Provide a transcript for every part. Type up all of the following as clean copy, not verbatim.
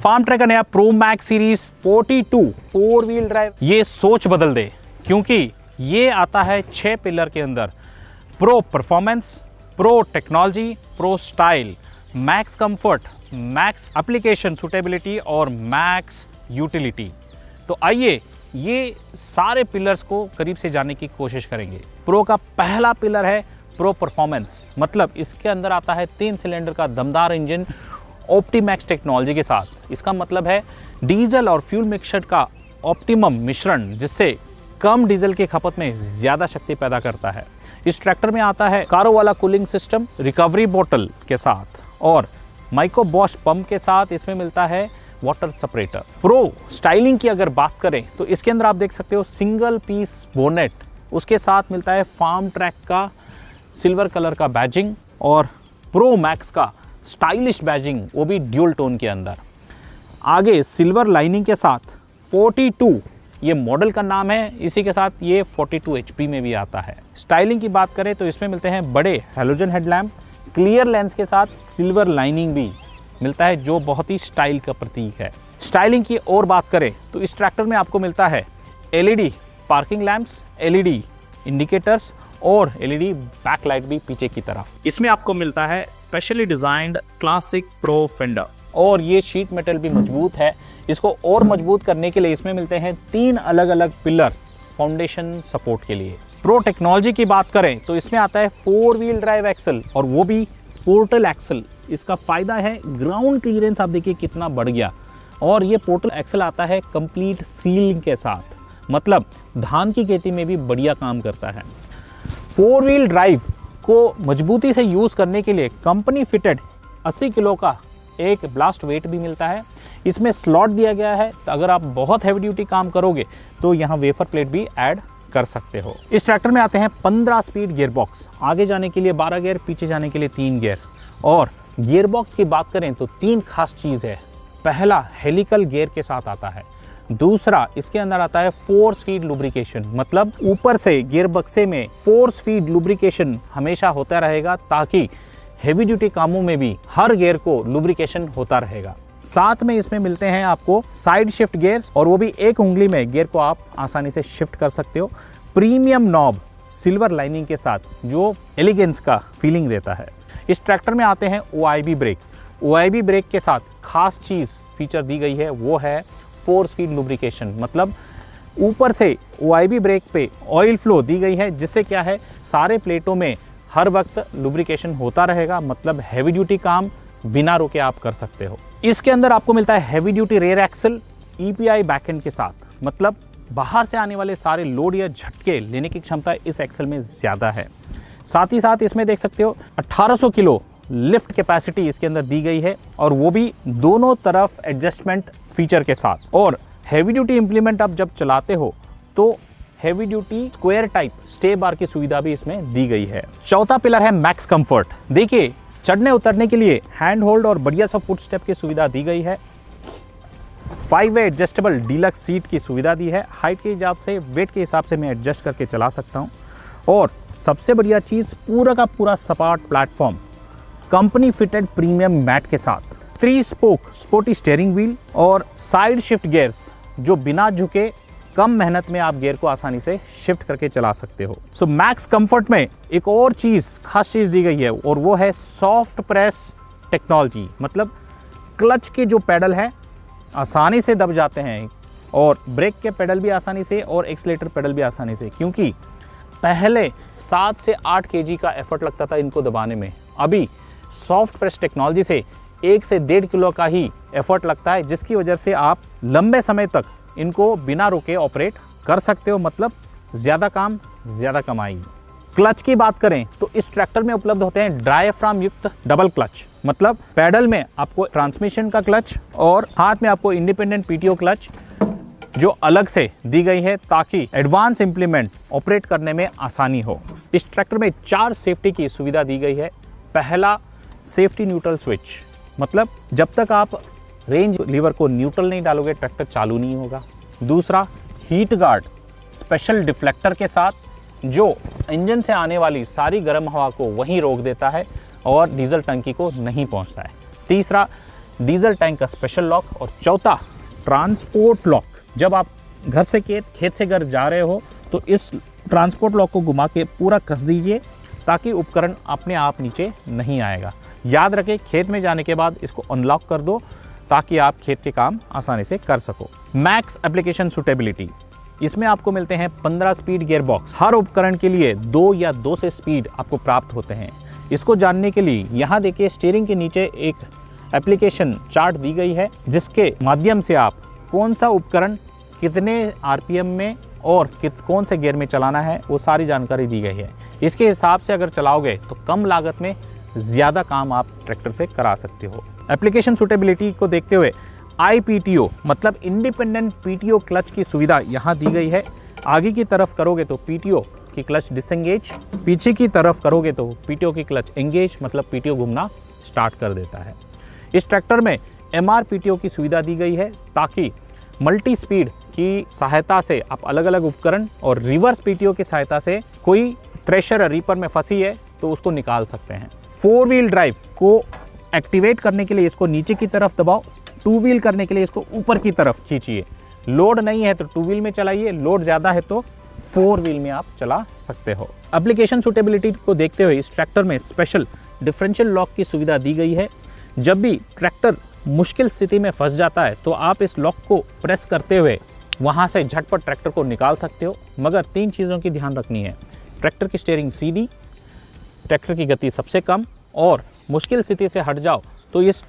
Farm track का नया pro max series 42 four wheel drive ये सोच बदल दे, क्योंकि ये आता है 6 पिलर के अंदर। Pro performance, pro technology, pro style, max comfort, max application suitability और मैक्स यूटिलिटी। तो आइए ये सारे पिलर्स को करीब से जानने की कोशिश करेंगे। प्रो का पहला पिलर है प्रो परफॉर्मेंस, मतलब इसके अंदर आता है 3 सिलेंडर का दमदार इंजन ऑप्टीमैक्स टेक्नोलॉजी के साथ। इसका मतलब है डीजल और फ्यूल मिक्सचर का ऑप्टिमम मिश्रण, जिससे कम डीजल की खपत में ज़्यादा शक्ति पैदा करता है। इस ट्रैक्टर में आता है कारो वाला कूलिंग सिस्टम रिकवरी बोतल के साथ और माइक्रो बॉश पंप के साथ इसमें मिलता है वाटर सेपरेटर। प्रो स्टाइलिंग की अगर बात करें तो इसके अंदर आप देख सकते हो सिंगल पीस बोनेट, उसके साथ मिलता है फार्म ट्रैक का सिल्वर कलर का बैजिंग और प्रो मैक्स का स्टाइलिश बैजिंग, वो भी ड्यूल टोन के अंदर। आगे सिल्वर लाइनिंग के साथ 42 ये मॉडल का नाम है, इसी के साथ ये 42 HP में भी आता है। स्टाइलिंग की बात करें तो इसमें मिलते हैं बड़े हैलोजन हेडलैम्प, क्लियर लेंस के साथ सिल्वर लाइनिंग भी मिलता है, जो बहुत ही स्टाइल का प्रतीक है। स्टाइलिंग की और बात करें तो इस ट्रैक्टर में आपको मिलता है LED parking lamps, LED indicators और LED बैकलाइट भी पीछे की तरफ। इसमें आपको मिलता है specially designed classic pro fender और ये शीट मेटल भी मजबूत है। इसको और मजबूत करने के लिए इसमें मिलते हैं 3 अलग अलग पिलर फाउंडेशन सपोर्ट के लिए। प्रो टेक्नोलॉजी की बात करें तो इसमें आता है 4 व्हील ड्राइव एक्सल और वो भी पोर्टल एक्सल। इसका फायदा है ग्राउंड क्लियरेंस, आप देखिए कितना बढ़ गया। और ये पोर्टल एक्सल आता है कंप्लीट सीलिंग के साथ, मतलब धान की खेती में भी बढ़िया काम करता है। 4 व्हील ड्राइव को मजबूती से यूज करने के लिए कंपनी फिटेड 80 किलो का एक ब्लास्ट वेट भी मिलता है। इसमें स्लॉट दिया गया है, तो अगर आप बहुत हैवी ड्यूटी काम करोगे तो यहाँ वेफर प्लेट भी ऐड कर सकते हो। इस ट्रैक्टर में आते हैं 15 स्पीड गियर बॉक्स, आगे जाने के लिए 12 गियर, पीछे जाने के लिए 3 गियर। और गियर बॉक्स की बात करें तो 3 खास चीज है। पहला हेलिकल गियर के साथ आता है, दूसरा इसके अंदर आता है 4 स्पीड लुब्रिकेशन, मतलब ऊपर से गियर बक्से में 4 स्पीड लुब्रिकेशन हमेशा होता रहेगा, ताकि हेवी ड्यूटी कामों में भी हर गियर को लुब्रिकेशन होता रहेगा। साथ में इसमें मिलते हैं आपको साइड शिफ्ट गियर्स और वो भी एक उंगली में गियर को आप आसानी से शिफ्ट कर सकते हो। प्रीमियम नॉब सिल्वर लाइनिंग के साथ, जो एलिगेंस का फीलिंग देता है। इस ट्रैक्टर में आते हैं OIB ब्रेक। OIB ब्रेक के साथ खास चीज फीचर दी गई है, वो है 4 स्पीड लुब्रिकेशन, मतलब ऊपर से OIB ब्रेक पे ऑयल फ्लो दी गई है, जिससे क्या है सारे प्लेटों में हर वक्त लुब्रिकेशन होता रहेगा, मतलब हैवी ड्यूटी काम बिना रुके आप कर सकते हो। इसके अंदर आपको मिलता है heavy duty rear axle EPI backend के साथ, मतलब बाहर से आने वाले सारे लोड या झटके लेने की क्षमता इस एक्सल में ज्यादा है। साथ ही साथ इसमें देख सकते हो 1800 किलो लिफ्ट कैपेसिटी इसके अंदर दी गई है, और वो भी दोनों तरफ एडजस्टमेंट फीचर के साथ। और हैवी ड्यूटी इंप्लीमेंट आप जब चलाते हो तो heavy duty square type stay bar की सुविधा भी इसमें दी गई है। चौथा पिलर है मैक्स कंफर्ट। देखिए चढ़ने उतरने के लिए हैंड होल्ड और बढ़िया सा फुट स्टेप की सुविधा दी गई है। 5 वे एडजस्टेबल डीलक्स सीट की सुविधा दी है। हाइट के हिसाब से, वेट के हिसाब से मैं एडजस्ट करके चला सकता हूँ। और सबसे बढ़िया चीज, पूरा का पूरा सपाट platform company fitted premium mat के साथ, 3 स्पोक स्पोर्टी स्टीयरिंग व्हील और साइड शिफ्ट गियर्स, जो बिना झुके कम मेहनत में आप गियर को आसानी से शिफ्ट करके चला सकते हो। सो मैक्स कंफर्ट में एक और चीज, खास चीज दी गई है, और वो है सॉफ्ट प्रेस टेक्नोलॉजी, मतलब क्लच के जो पेडल है आसानी से दब जाते हैं, और ब्रेक के पेडल भी आसानी से, और एक्सीलरेटर पेडल भी आसानी से, क्योंकि पहले 7 से 8 kg का एफर्ट लगता था इनको दबाने में। अभी सॉफ्ट प्रेस टेक्नोलॉजी से 1 से 1.5 किलो का ही एफर्ट लगता है, जिसकी वजह से आप लंबे समय तक इनको बिना रुके ऑपरेट कर सकते हो, मतलब ज्यादा काम ज्यादा कमाई। क्लच की बात करें तो इस ट्रैक्टर में उपलब्ध होते हैं डायाफ्राम युक्त डबल क्लच, मतलब पैडल में आपको ट्रांसमिशन का क्लच और हाथ में आपको इंडिपेंडेंट PTO क्लच, जो अलग से दी गई है ताकि एडवांस इंप्लीमेंट ऑपरेट करने में आसानी हो। इस ट्रैक्टर में 4 सेफ्टी की सुविधा दी गई है। पहला, सेफ्टी न्यूट्रल स्विच, मतलब जब तक आप रेंज लीवर को न्यूट्रल नहीं डालोगे ट्रैक्टर चालू नहीं होगा। दूसरा, हीट गार्ड स्पेशल डिफ्लेक्टर के साथ, जो इंजन से आने वाली सारी गर्म हवा को वहीं रोक देता है और डीजल टंकी को नहीं पहुंचता है। तीसरा, डीजल टैंक का स्पेशल लॉक और चौथा ट्रांसपोर्ट लॉक। जब आप घर से खेत से घर जा रहे हो तो इस ट्रांसपोर्ट लॉक को घुमा के पूरा कस दीजिए ताकि उपकरण अपने आप नीचे नहीं आएगा। याद रखें, खेत में जाने के बाद इसको अनलॉक कर दो ताकि आप खेत के काम आसानी से कर सको। मैक्स एप्लीकेशन सूटेबिलिटी, इसमें आपको मिलते हैं 15 स्पीड गियर बॉक्स। हर उपकरण के लिए 2 या 2 से स्पीड आपको प्राप्त होते हैं। इसको जानने के लिए यहाँ देखिए स्टीयरिंग के नीचे एक एप्लीकेशन चार्ट दी गई है जिसके माध्यम से आप कौन सा उपकरण कितने आरपीएम में और कौन से गियर में चलाना है वो सारी जानकारी दी गई है। इसके हिसाब से अगर चलाओगे तो कम लागत में ज़्यादा काम आप ट्रैक्टर से करा सकते हो। एप्लीकेशन सूटेबिलिटी को देखते हुए IPTO मतलब इंडिपेंडेंट PTO क्लच की सुविधा यहाँ दी गई है। आगे की तरफ करोगे तो PTO की क्लच डिसएंगेज, पीछे की तरफ करोगे तो PTO की क्लच एंगेज मतलब PTO घूमना स्टार्ट कर देता है। इस ट्रैक्टर में MRPTO की सुविधा दी गई है ताकि मल्टी स्पीड की सहायता से आप अलग अलग उपकरण और रिवर्स PTO की सहायता से कोई थ्रेशर या रीपर में फंसी है तो उसको निकाल सकते हैं। 4 व्हील ड्राइव को एक्टिवेट करने के लिए इसको नीचे की तरफ दबाओ, 2 व्हील करने के लिए इसको ऊपर की तरफ खींचिए। लोड नहीं है तो 2 व्हील में चलाइए, लोड ज़्यादा है तो 4 व्हील में आप चला सकते हो। एप्लीकेशन सूटेबिलिटी को देखते हुए इस ट्रैक्टर में स्पेशल डिफरेंशियल लॉक की सुविधा दी गई है। जब भी ट्रैक्टर मुश्किल स्थिति में फंस जाता है तो आप इस लॉक को प्रेस करते हुए वहाँ से झटपट ट्रैक्टर को निकाल सकते हो। मगर 3 चीज़ों की ध्यान रखनी है, ट्रैक्टर की स्टीयरिंग सीधी, ट्रैक्टर की गति सबसे कम और मुश्किल स्थिति से हट जाओ तो इस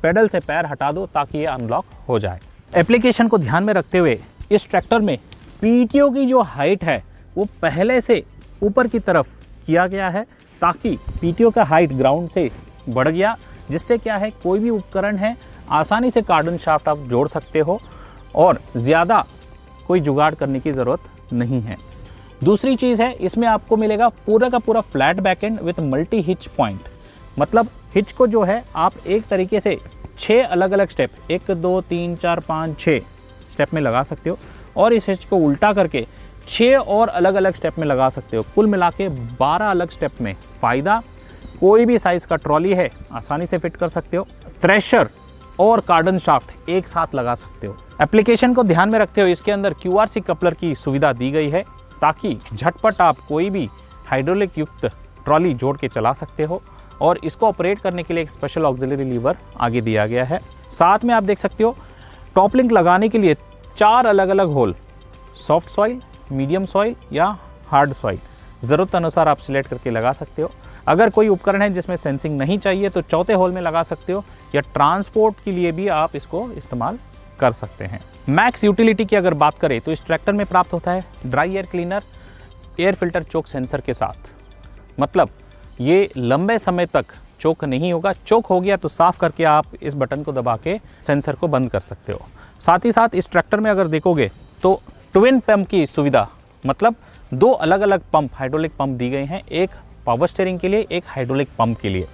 पेडल से पैर हटा दो ताकि ये अनलॉक हो जाए। एप्लीकेशन को ध्यान में रखते हुए इस ट्रैक्टर में PTO की जो हाइट है वो पहले से ऊपर की तरफ किया गया है ताकि PTO का हाइट ग्राउंड से बढ़ गया, जिससे क्या है कोई भी उपकरण है आसानी से कार्डन शाफ्ट आप जोड़ सकते हो और ज़्यादा कोई जुगाड़ करने की ज़रूरत नहीं है। दूसरी चीज़ है, इसमें आपको मिलेगा पूरा का पूरा flat backend with multi hitch point. मतलब हिच को जो है आप एक तरीके से 6 अलग अलग स्टेप 1 2 3 4 5 6 स्टेप में लगा सकते हो और इस हिच को उल्टा करके 6 और अलग अलग स्टेप में लगा सकते हो। कुल मिला के 12 अलग स्टेप में फ़ायदा। कोई भी साइज़ का ट्रॉली है आसानी से फिट कर सकते हो। थ्रेशर और कार्डन शाफ्ट एक साथ लगा सकते हो। एप्लीकेशन को ध्यान में रखते हुए इसके अंदर QRC कपलर की सुविधा दी गई है ताकि झटपट आप कोई भी हाइड्रोलिक युक्त ट्रॉली जोड़ के चला सकते हो और इसको ऑपरेट करने के लिए एक स्पेशल ऑक्सिलरी लीवर आगे दिया गया है। साथ में आप देख सकते हो टॉप लिंक लगाने के लिए 4 अलग अलग hole, soft soil, medium soil या हार्ड सॉइल, ज़रूरत अनुसार आप सिलेक्ट करके लगा सकते हो। अगर कोई उपकरण है जिसमें सेंसिंग नहीं चाहिए तो चौथे होल में लगा सकते हो या ट्रांसपोर्ट के लिए भी आप इसको इस्तेमाल कर सकते हैं। मैक्स यूटिलिटी की अगर बात करें तो इस ट्रैक्टर में प्राप्त होता है dry air cleaner, air filter choke sensor के साथ। मतलब ये लंबे समय तक चोक नहीं होगा, चोक हो गया तो साफ करके आप इस बटन को दबा के सेंसर को बंद कर सकते हो। साथ ही साथ इस ट्रैक्टर में अगर देखोगे तो ट्विन पंप की सुविधा, मतलब 2 अलग अलग पंप, हाइड्रोलिक पंप दी गए हैं, एक पावर स्टीयरिंग के लिए, एक हाइड्रोलिक पंप के लिए।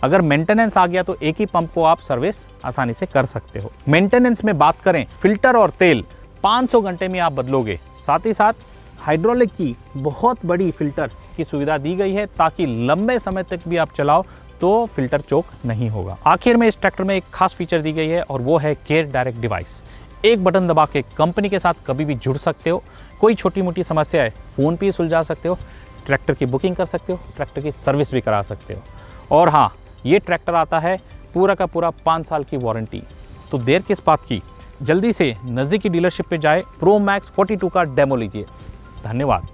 अगर मेंटेनेंस आ गया तो एक ही पंप को आप सर्विस आसानी से कर सकते हो। मेंटेनेंस में बात करें, फिल्टर और तेल 500 घंटे में आप बदलोगे। साथ ही साथ हाइड्रोलिक की बहुत बड़ी फिल्टर की सुविधा दी गई है ताकि लंबे समय तक भी आप चलाओ तो फिल्टर चोक नहीं होगा। आखिर में इस ट्रैक्टर में एक खास फीचर दी गई है और वो है केयर डायरेक्ट डिवाइस। एक बटन दबा के कंपनी के साथ कभी भी जुड़ सकते हो। कोई छोटी मोटी समस्या है फ़ोन पे ही सुलझा सकते हो, ट्रैक्टर की बुकिंग कर सकते हो, ट्रैक्टर की सर्विस भी करा सकते हो। और हाँ, ये ट्रैक्टर आता है पूरा का पूरा 5 साल की वारंटी। तो देर किस बात की, जल्दी से नज़दीकी डीलरशिप पे जाए, प्रो मैक्स 42 का डेमो लीजिए। धन्यवाद।